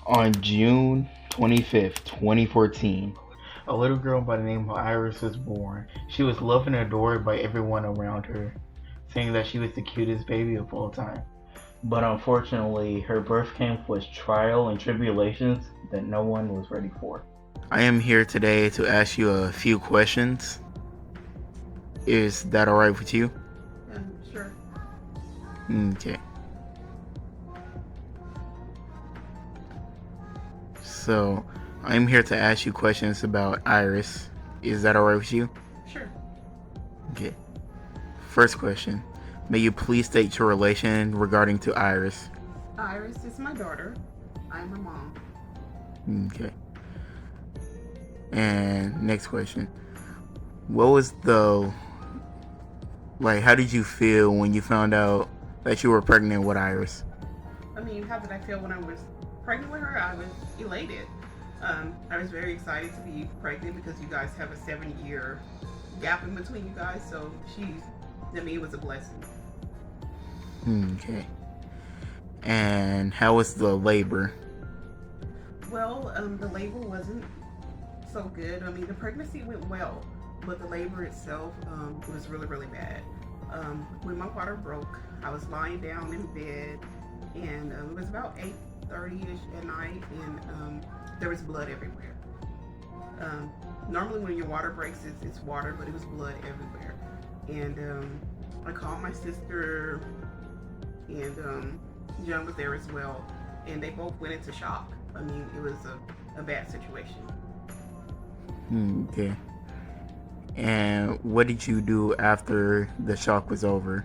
On June 25th, 2014, a little girl by the name of Iris was born. She was loved and adored by everyone around her, saying that she was the cutest baby of all time. But unfortunately, her birth came with trial and tribulations that no one was ready for. I am here today to ask you a few questions. Is that alright with you? Sure. Okay. So, I'm here to ask you questions about Iris. Is that alright with you? Sure. Okay. First question. May you please state your relation regarding to Iris? Iris is my daughter. I'm her mom. Okay. And next question. What was how did you feel when you found out that you were pregnant with Iris? I mean, how did I feel when I was pregnant with her? I was elated. I was very excited to be pregnant because you guys have a 7-year gap in between you guys. So to me, it was a blessing. Okay. And how was the labor? Well, the labor wasn't so good. I mean, the pregnancy went well, but the labor itself was really, really bad. When my water broke, I was lying down in bed, and it was about 8:30ish at night, and there was blood everywhere. Normally, when your water breaks, it's water, but it was blood everywhere. And I called my sister, and John was there as well, and they both went into shock. I mean, it was a bad situation. Okay. And what did you do after the shock was over?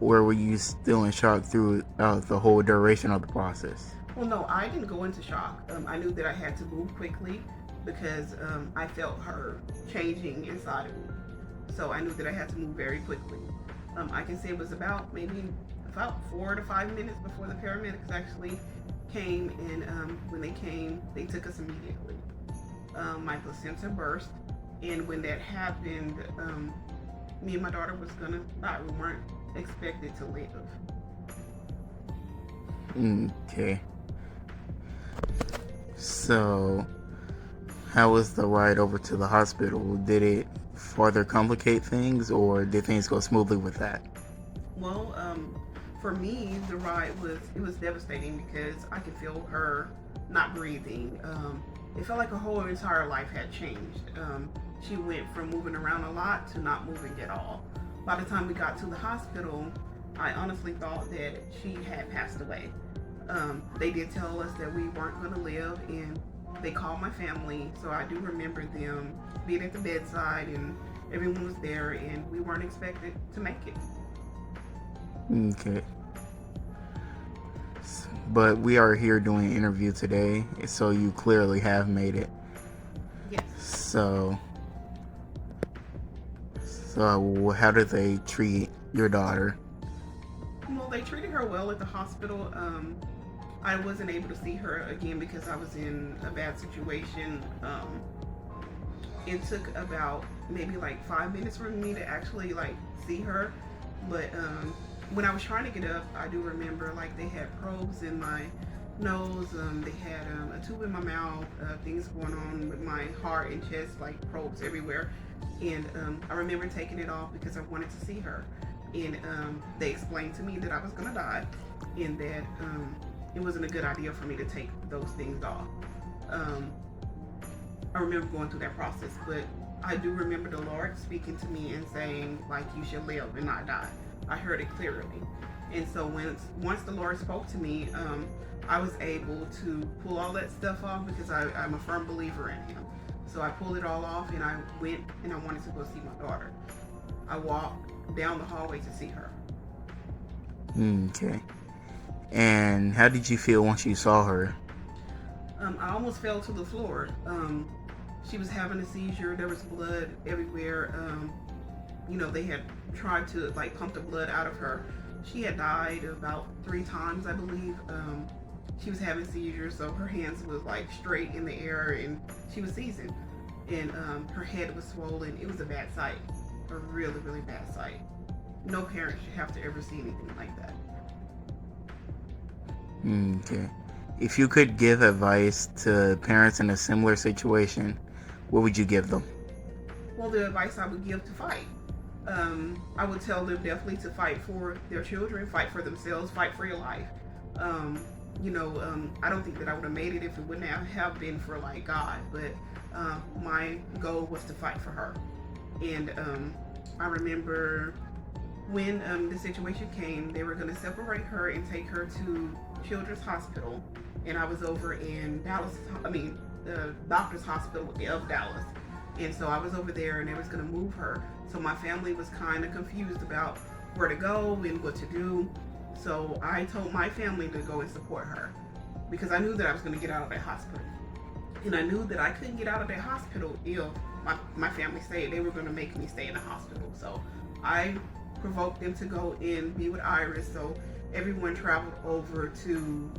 Or were you still in shock throughout the whole duration of the process? Well, no, I didn't go into shock. I knew that I had to move quickly because I felt her changing inside of me. So I knew that I had to move very quickly. I can say it was about 4 to 5 minutes before the paramedics actually came, and when they came, they took us immediately. My placenta burst, and when that happened, me and my daughter was gonna die. We weren't expected to live. Okay. So, how was the ride over to the hospital? Did it further complicate things, or did things go smoothly with that? Well, for me, the ride was devastating because I could feel her not breathing. It felt like her whole entire life had changed. She went from moving around a lot to not moving at all. By the time we got to the hospital, I honestly thought that she had passed away. They did tell us that we weren't going to live, and they called my family, so I do remember them being at the bedside, and everyone was there, and we weren't expected to make it. Okay. But we are here doing an interview today, so you clearly have made it. Yes. So how did they treat your daughter? Well, they treated her well at the hospital. I wasn't able to see her again because I was in a bad situation. It took about maybe like 5 minutes for me to actually see her, but when I was trying to get up, I do remember they had probes in my nose. They had a tube in my mouth. Things going on with my heart and chest, probes everywhere. And I remember taking it off because I wanted to see her. And they explained to me that I was gonna die, and that it wasn't a good idea for me to take those things off. I remember going through that process, but I do remember the Lord speaking to me and saying, you should live and not die. I heard it clearly. And so once the Lord spoke to me, I was able to pull all that stuff off because I'm a firm believer in Him. So I pulled it all off, and I went and I wanted to go see my daughter. I walked down the hallway to see her. Okay. And how did you feel once you saw her? I almost fell to the floor. She was having a seizure. There was blood everywhere. They had tried to pump the blood out of her. She had died about 3 times, I believe. She was having seizures, so her hands was straight in the air, and she was seizing. And her head was swollen. It was a bad sight, a really, really bad sight. No parent should have to ever see anything like that. Okay. If you could give advice to parents in a similar situation, what would you give them? Well, the advice I would give to fight. I would tell them definitely to fight for their children, fight for themselves, fight for your life. Um, I don't think that I would have made it if it wouldn't have been for like God, but my goal was to fight for her. And I remember when the situation came, they were going to separate her and take her to Children's Hospital, and I was over in Dallas. I mean, the Doctor's Hospital of Dallas, and so I was over there, and they was going to move her. So my family was kind of confused about where to go and what to do. So I told my family to go and support her because I knew that I was going to get out of that hospital, and I knew that I couldn't get out of that hospital if my family stayed. They were going to make me stay in the hospital. So I provoked them to go and be with Iris. So everyone traveled over to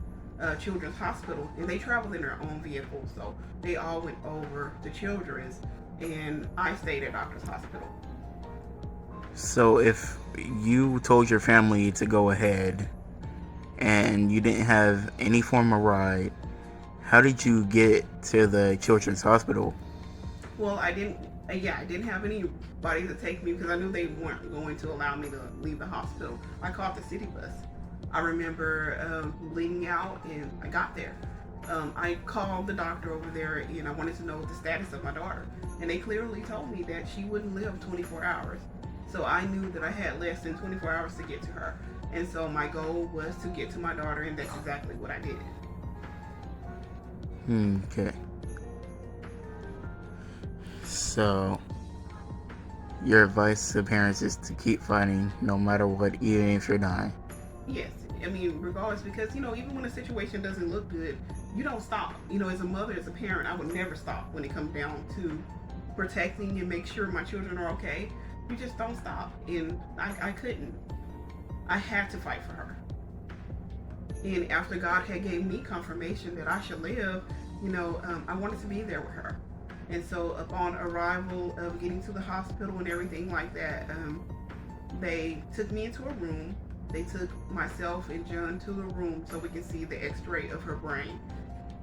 Children's Hospital, and they traveled in their own vehicle. So they all went over to Children's, and I stayed at Doctor's Hospital. So if you told your family to go ahead and you didn't have any form of ride, how did you get to the Children's Hospital? Well, I didn't have anybody to take me because I knew they weren't going to allow me to leave the hospital. I called the city bus. I remember bleeding out, and I got there. I called the doctor over there, and I wanted to know the status of my daughter. And they clearly told me that she wouldn't live 24 hours. So I knew that I had less than 24 hours to get to her. And so my goal was to get to my daughter, and that's exactly what I did. Okay. So, your advice to parents is to keep fighting no matter what, even if you're dying. Yes. I mean, regardless, because, even when a situation doesn't look good, you don't stop. As a mother, as a parent, I would never stop when it comes down to protecting and make sure my children are okay. You just don't stop. And I couldn't. I had to fight for her. And after God had gave me confirmation that I should live, I wanted to be there with her. And so upon arrival of getting to the hospital and everything like that, they took me into a room. They took myself and John to the room so we could see the x-ray of her brain.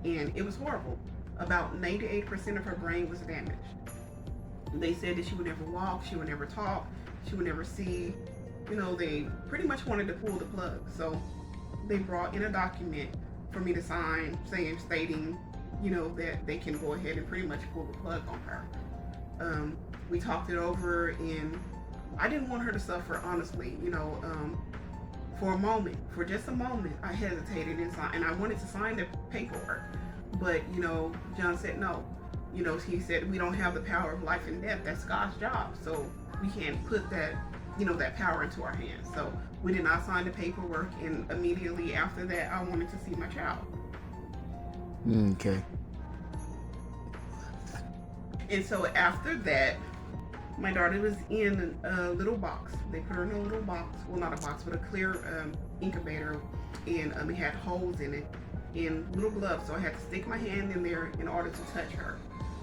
And it was horrible. About 98% of her brain was damaged. They said that she would never walk, she would never talk, she would never see. They pretty much wanted to pull the plug. So they brought in a document for me to sign stating that they can go ahead and pretty much pull the plug on her. We talked it over, and I didn't want her to suffer, honestly. For just a moment, I hesitated and I wanted to sign the paperwork. But, John said no. He said we don't have the power of life and death. That's God's job. So we can't put that power into our hands. So we did not sign the paperwork, and immediately after that, I wanted to see my child. Okay. And so after that, my daughter was in a little box. They put her in a little box. Well, not a box, but a clear incubator, and it had holes in it and little gloves. So I had to stick my hand in there in order to touch her.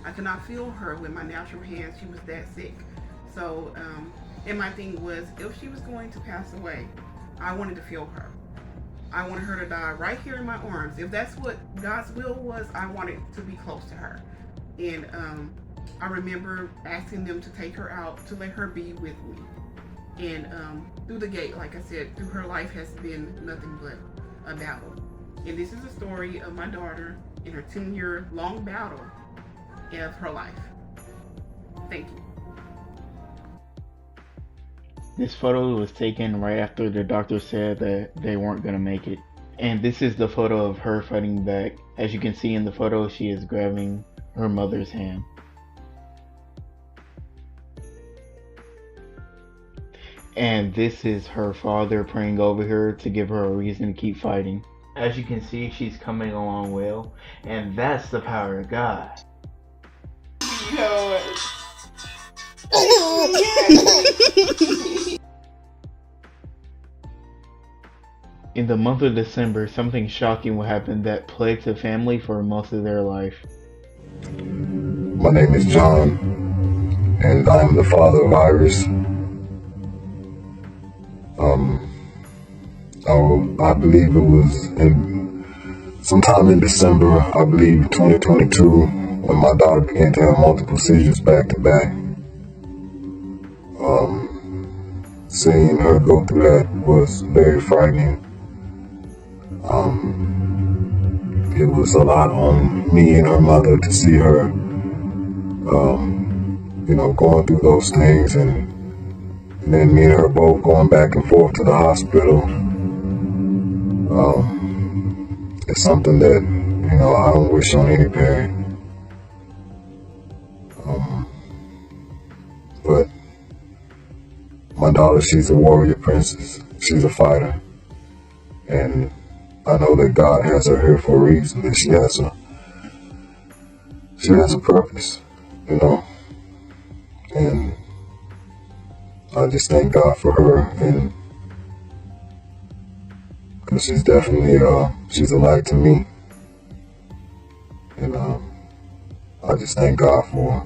I could not feel her with my natural hands. She was that sick. So, and my thing was, if she was going to pass away, I wanted to feel her. I wanted her to die right here in my arms. If that's what God's will was, I wanted to be close to her. And I remember asking them to take her out, to let her be with me. And through the gate, like I said, through her life has been nothing but a battle. And this is a story of my daughter in her 10-year long battle of her life. Thank you. This photo was taken right after the doctor said that they weren't going to make it. And this is the photo of her fighting back. As you can see in the photo, she is grabbing her mother's hand. And this is her father praying over her to give her a reason to keep fighting. As you can see, she's coming along well. And that's the power of God. In the month of December, something shocking will happen that plagues the family for most of their life. My name is John, and I am the father of Iris. I believe it was sometime in December, I believe 2022, when my daughter began to have multiple seizures back to back. Seeing her go through that was very frightening. It was a lot on me and her mother to see her, going through those things, and then me and her both going back and forth to the hospital. It's something that, I don't wish on any parent. But my daughter, she's a warrior princess. She's a fighter. And I know that God has her here for a reason, that she has a purpose, And I just thank God for her, and because she's definitely, she's a light to me. And I just thank God for her.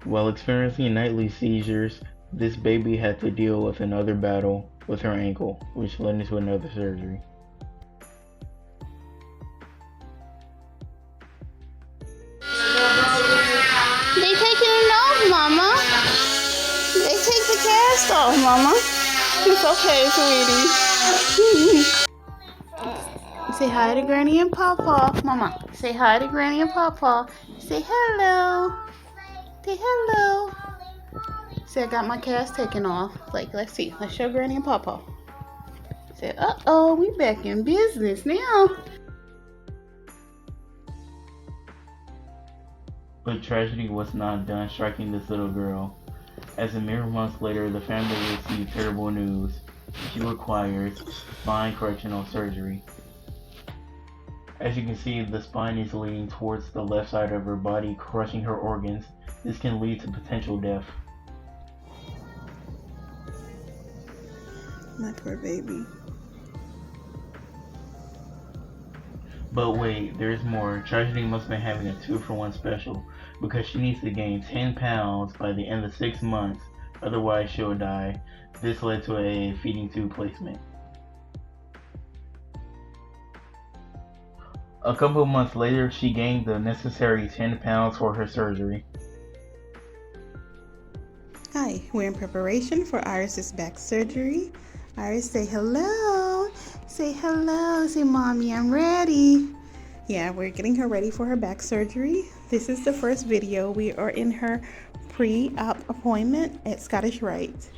While experiencing nightly seizures, this baby had to deal with another battle with her ankle, which led into another surgery. They taking it off, Mama. They take the cast off, Mama. It's okay, sweetie. Say hi to Granny and Papa. Mama, say hi to Granny and Papa. Say hello. Say hello. Say I got my cast taken off. Like, let's see. Let's show Granny and Papa. Say, uh-oh, we back in business now. But tragedy was not done striking this little girl. As a mere month later, the family received terrible news. She requires spine correctional surgery. As you can see, the spine is leaning towards the left side of her body, crushing her organs. This can lead to potential death. My poor baby. But wait, there's more. Tragedy must have been having a 2-for-1 special, because she needs to gain 10 pounds by the end of 6 months, otherwise she'll die. This led to a feeding tube placement. A couple of months later, she gained the necessary 10 pounds for her surgery. Hi, we're in preparation for Iris's back surgery. Iris, say hello. Say hello. Say, Mommy, I'm ready. Yeah, we're getting her ready for her back surgery. This is the first video. We are in her pre-op appointment at Scottish Rite.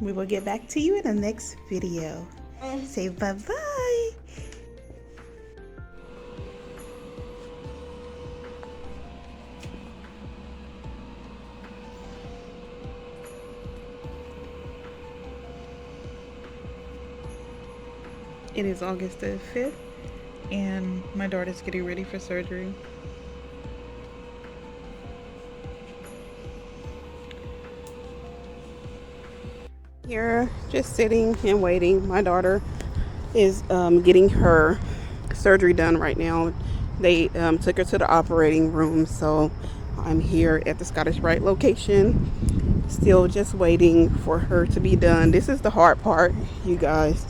We will get back to you in the next video. Say bye-bye. It is August the 5th, and my daughter's getting ready for surgery. Here, just sitting and waiting. My daughter is getting her surgery done right now. They took her to the operating room, so I'm here at the Scottish Rite location, still just waiting for her to be done. This is the hard part, you guys.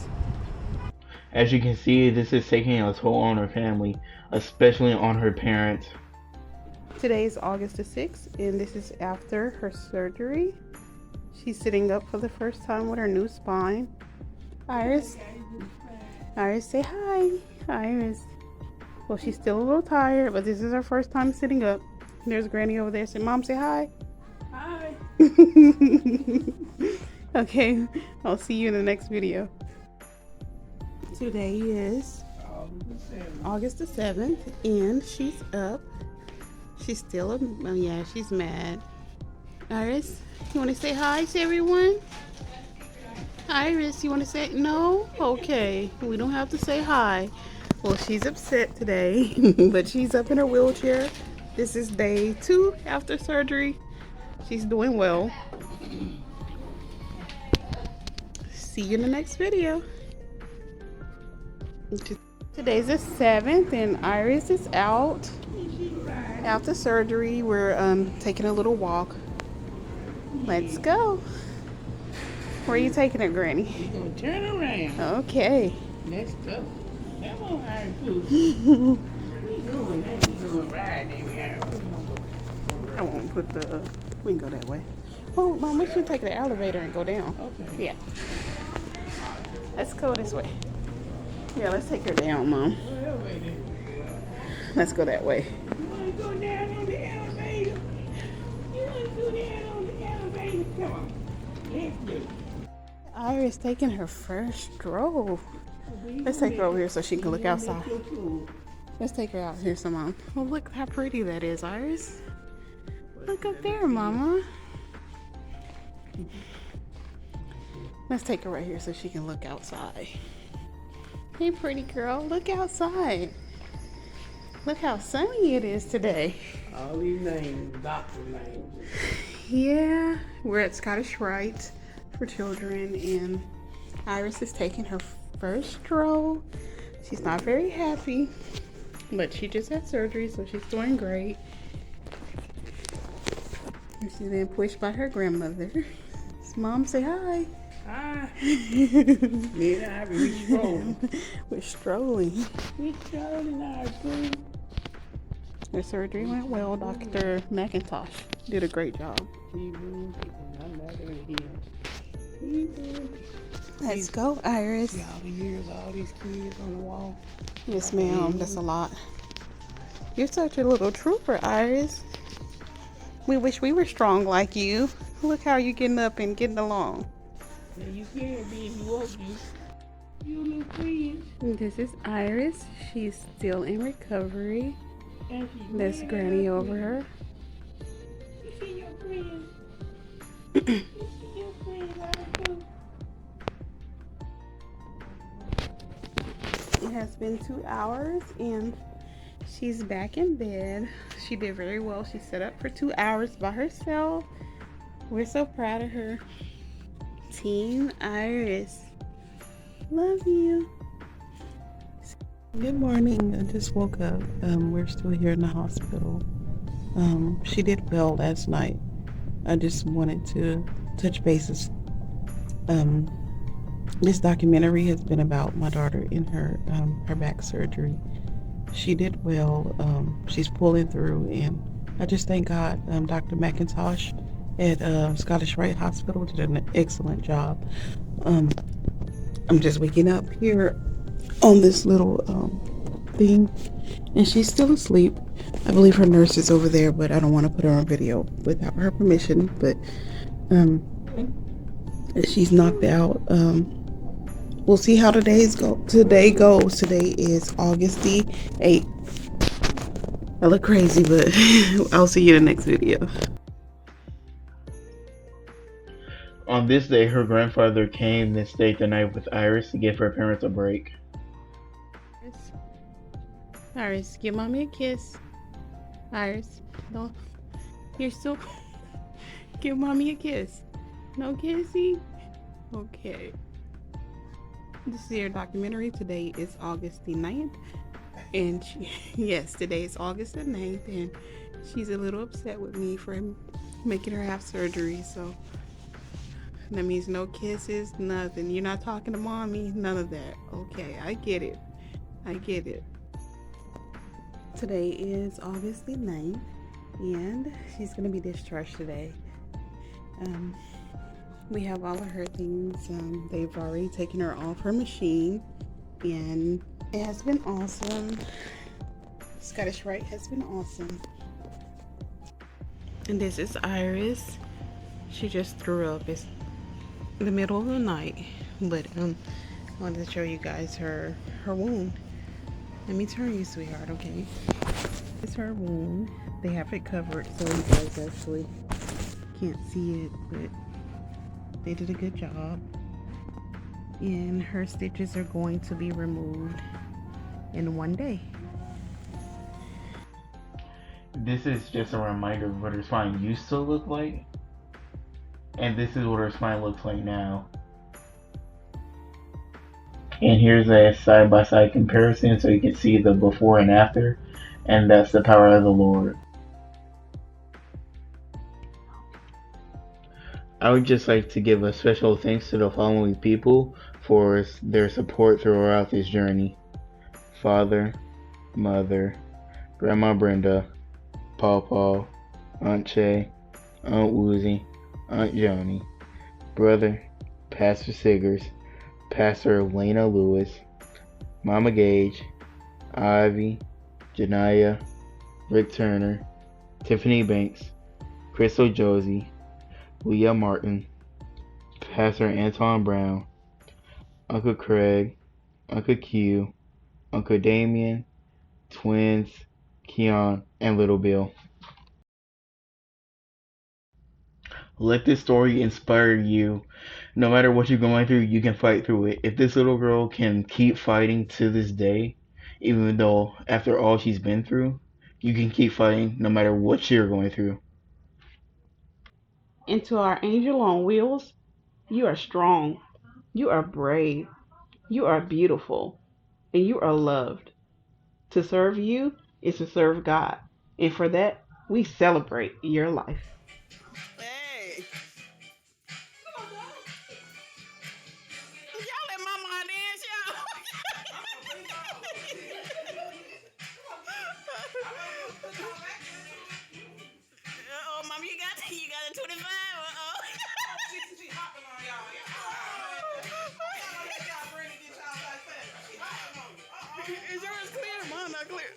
As you can see, this is taking a toll on her family, especially on her parents. Today is August the 6th, and this is after her surgery. She's sitting up for the first time with her new spine. Iris, say hi. Iris. Well, she's still a little tired, but this is her first time sitting up. There's Granny over there. Say, Mom, say hi. Hi. Okay, I'll see you in the next video. Today is August the 7th, and she's up. She's still oh yeah, she's mad. Iris, you want to say hi to everyone? Iris, you want to say no? Okay, we don't have to say hi. Well, she's upset today, but she's up in her wheelchair. This is day 2 after surgery. She's doing well. See you in the next video. Today's the 7th and Iris is out. After surgery, we're taking a little walk. Let's go. Where are you taking her, Granny? We're gonna turn around. Okay. Let's go. Come on, Iris. We going riding here. I won't put the. We can go that way. Oh, Mom, we should take the elevator and go down. Okay. Yeah. Let's go this way. Yeah, let's take her down, Mom. Let's go that way. You wanna go down on the elevator? You wanna go down on the elevator? Come on. Let's do. Iris taking her first stroll. Let's take her over here so she can look outside. Let's take her out here some Mom. Oh, look how pretty that is, Iris. Look up there, Mama. Let's take her right here so she can look outside. Hey, pretty girl, look outside. Look how sunny it is today. All these names, doctor names. Yeah, we're at Scottish Rite for children, and Iris is taking her first stroll. She's not very happy, but she just had surgery, so she's doing great. And she's been pushed by her grandmother. Mom, say hi. Hi. Me and Iris, we strolling. We're strolling. We strolling, Iris. Her surgery went well. Dr. McIntosh did a great job. I'm not here. Let's go, Iris. See all the years, all these kids on the wall. Yes, ma'am. That's a lot. You're such a little trooper, Iris. We wish we were strong like you. Look how you're getting up and getting along. Now you can't be if you want to. You little friends. This is Iris. She's still in recovery. And she's There's Granny over her. You see your friends. You see your friends, Iris. It has been 2 hours and she's back in bed. She did very well. She sat up for 2 hours by herself. We're so proud of her. Team Iris. Love you. Good morning. I just woke up. We're still here in the hospital. She did well last night. I just wanted to touch bases. This documentary has been about my daughter in her back surgery. She did well. She's pulling through, and I just thank God. Dr. McIntosh at Scottish Rite Hospital did an excellent job. I'm just waking up here on this little thing, and she's still asleep. I believe her nurse is over there, but I don't want to put her on video without her permission. But she's knocked out. We'll see how today goes. Today is August the 8th. I look crazy, but I'll see you in the next video. On this day, her grandfather came and stayed the night with Iris to give her parents a break. Iris, give mommy a kiss. Iris, don't. You're still. Give mommy a kiss. No kissing? Okay. This is your documentary. Today is August the 9th. And yes, today is August the 9th. And she's a little upset with me for making her have surgery. So that means no kisses, nothing. You're not talking to mommy, none of that. Okay, I get it. I get it. Today is August the 9th. And she's going to be discharged today. We have all of her things. They've already taken her off her machine, and it has been awesome. Scottish Rite has been awesome. And this is Iris. She just threw up. It's in the middle of the night, but I wanted to show you guys her wound. Let me turn you, sweetheart, okay? It's her wound. They have it covered so you guys actually can't see it, but they did a good job. And her stitches are going to be removed in one day. This is just a reminder of what her spine used to look like, and this is what her spine looks like now. And here's a side-by-side comparison so you can see the before and after, and that's the power of the Lord. I would just like to give a special thanks to the following people for their support throughout this journey: Father, Mother, Grandma Brenda, Paw, Aunt Shay, Aunt Woozy, Aunt Joni, Brother, Pastor Siggers, Pastor Elena Lewis, Mama Gage, Ivy, Janaya, Rick Turner, Tiffany Banks, Crystal Josie, Leah Martin, Pastor Anton Brown, Uncle Craig, Uncle Q, Uncle Damien, Twins, Keon, and Little Bill. Let this story inspire you. No matter what you're going through, you can fight through it. If this little girl can keep fighting to this day, even though after all she's been through, you can keep fighting no matter what you're going through. And to our angel on wheels, you are strong, you are brave, you are beautiful, and you are loved. To serve you is to serve God. And for that, we celebrate your life. Hey! Y'all let mama dance, y'all. Oh, mama, you got a 25. Uh-oh. She hopping on y'all. Is yours clear? Mine not clear.